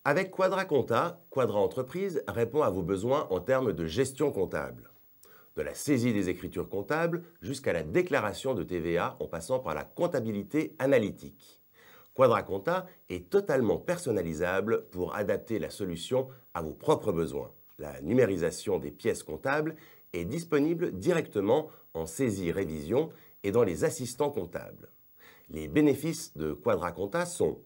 Avec Quadra Entreprise répond à vos besoins en termes de gestion comptable. De la saisie des écritures comptables jusqu'à la déclaration de TVA en passant par la comptabilité analytique. Quadra est totalement personnalisable pour adapter la solution à vos propres besoins. La numérisation des pièces comptables est disponible directement en saisie-révision et dans les assistants comptables. Les bénéfices de Quadra sont,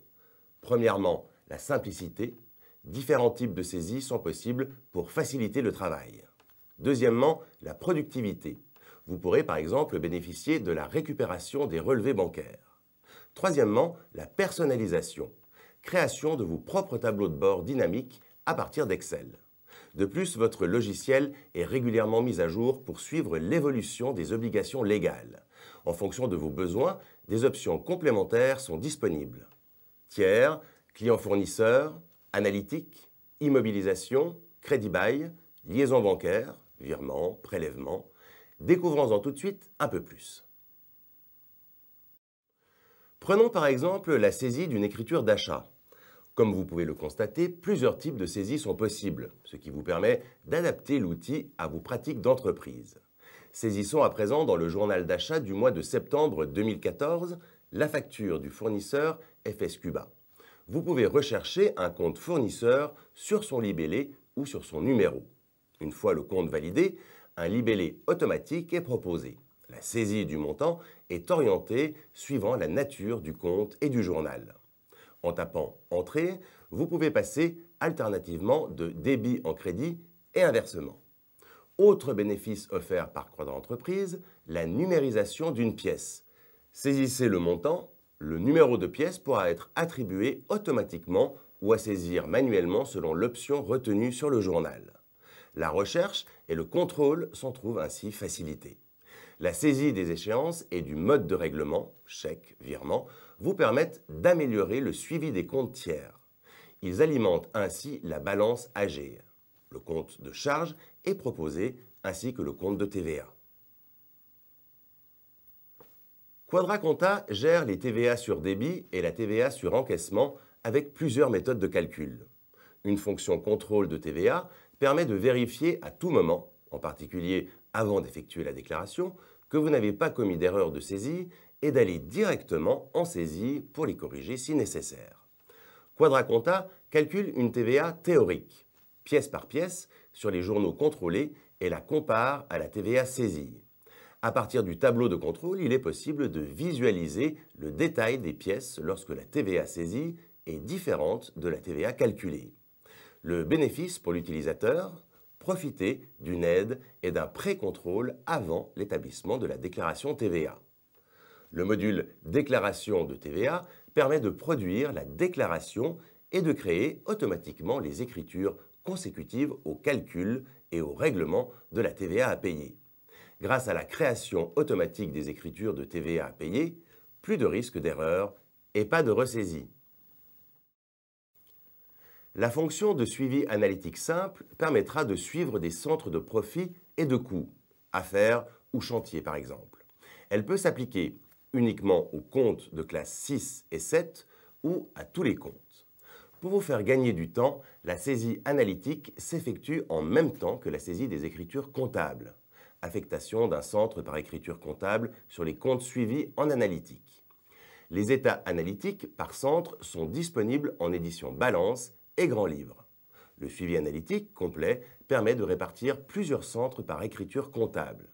premièrement, la simplicité. Différents types de saisies sont possibles pour faciliter le travail. Deuxièmement, la productivité. Vous pourrez par exemple bénéficier de la récupération des relevés bancaires. Troisièmement, la personnalisation. Création de vos propres tableaux de bord dynamiques à partir d'Excel. De plus, votre logiciel est régulièrement mis à jour pour suivre l'évolution des obligations légales. En fonction de vos besoins, des options complémentaires sont disponibles. Tiers, client fournisseur, analytique, immobilisation, crédit bail, liaison bancaire, virement, prélèvement. Découvrons-en tout de suite un peu plus. Prenons par exemple la saisie d'une écriture d'achat. Comme vous pouvez le constater, plusieurs types de saisies sont possibles, ce qui vous permet d'adapter l'outil à vos pratiques d'entreprise. Saisissons à présent dans le journal d'achat du mois de septembre 2014 la facture du fournisseur FS Cuba. Vous pouvez rechercher un compte fournisseur sur son libellé ou sur son numéro. Une fois le compte validé, un libellé automatique est proposé. La saisie du montant est orientée suivant la nature du compte et du journal. En tapant « Entrée », vous pouvez passer alternativement de débit en crédit et inversement. Autre bénéfice offert par Quadra Entreprise, la numérisation d'une pièce. Saisissez le montant, le numéro de pièce pourra être attribué automatiquement ou à saisir manuellement selon l'option retenue sur le journal. La recherche et le contrôle s'en trouvent ainsi facilités. La saisie des échéances et du mode de règlement, chèque, virement, vous permettent d'améliorer le suivi des comptes tiers. Ils alimentent ainsi la balance AG. Le compte de charge est proposé ainsi que le compte de TVA. Quadra gère les TVA sur débit et la TVA sur encaissement avec plusieurs méthodes de calcul. Une fonction contrôle de TVA permet de vérifier à tout moment, en particulier avant d'effectuer la déclaration, que vous n'avez pas commis d'erreur de saisie et d'aller directement en saisie pour les corriger si nécessaire. Quadra calcule une TVA théorique, pièce par pièce, sur les journaux contrôlés et la compare à la TVA saisie. À partir du tableau de contrôle, il est possible de visualiser le détail des pièces lorsque la TVA saisie est différente de la TVA calculée. Le bénéfice pour l'utilisateur, profiter d'une aide et d'un pré-contrôle avant l'établissement de la déclaration TVA. Le module Déclaration de TVA permet de produire la déclaration et de créer automatiquement les écritures consécutives au calcul et au règlement de la TVA à payer. Grâce à la création automatique des écritures de TVA à payer, plus de risque d'erreur et pas de ressaisie. La fonction de suivi analytique simple permettra de suivre des centres de profit et de coûts, affaires ou chantiers par exemple. Elle peut s'appliquer uniquement aux comptes de classe 6 et 7 ou à tous les comptes. Pour vous faire gagner du temps, la saisie analytique s'effectue en même temps que la saisie des écritures comptables. Affectation d'un centre par écriture comptable sur les comptes suivis en analytique. Les états analytiques par centre sont disponibles en édition Balance et Grand Livre. Le suivi analytique complet permet de répartir plusieurs centres par écriture comptable.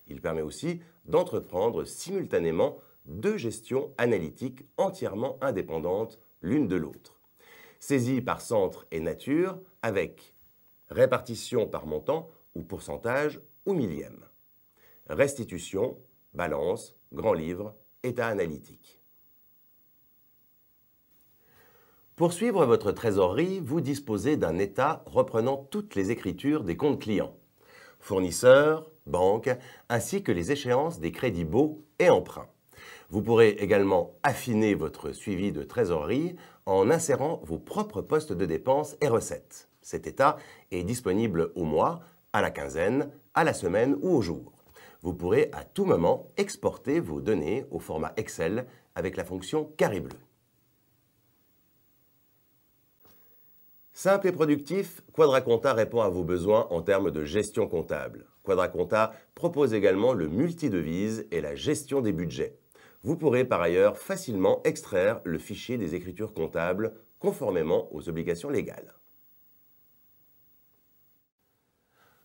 Il permet aussi d'entreprendre simultanément deux gestions analytiques entièrement indépendantes l'une de l'autre. Saisie par centre et nature avec répartition par montant ou pourcentage ou millième. Restitution, balance, grand livre, état analytique. Pour suivre votre trésorerie, vous disposez d'un état reprenant toutes les écritures des comptes clients, fournisseurs, banques, ainsi que les échéances des crédits baux et emprunts. Vous pourrez également affiner votre suivi de trésorerie en insérant vos propres postes de dépenses et recettes. Cet état est disponible au mois, à la quinzaine, à la semaine ou au jour. Vous pourrez à tout moment exporter vos données au format Excel avec la fonction carré bleu. Simple et productif, QuadraConta répond à vos besoins en termes de gestion comptable. QuadraConta propose également le multidevise et la gestion des budgets. Vous pourrez par ailleurs facilement extraire le fichier des écritures comptables conformément aux obligations légales.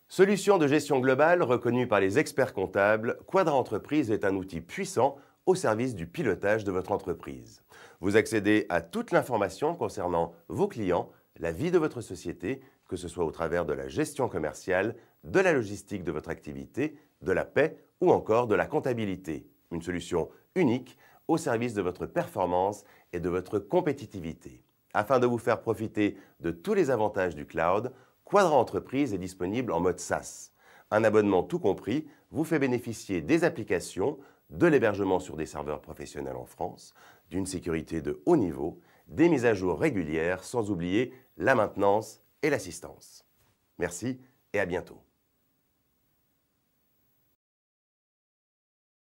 Solution de gestion globale reconnue par les experts comptables, Quadra Entreprise est un outil puissant au service du pilotage de votre entreprise. Vous accédez à toute l'information concernant vos clients, la vie de votre société, que ce soit au travers de la gestion commerciale, de la logistique de votre activité, de la paie ou encore de la comptabilité. Une solution unique au service de votre performance et de votre compétitivité. Afin de vous faire profiter de tous les avantages du cloud, Quadra Entreprise est disponible en mode SaaS. Un abonnement tout compris vous fait bénéficier des applications, de l'hébergement sur des serveurs professionnels en France, d'une sécurité de haut niveau, des mises à jour régulières, sans oublier la maintenance et l'assistance. Merci et à bientôt.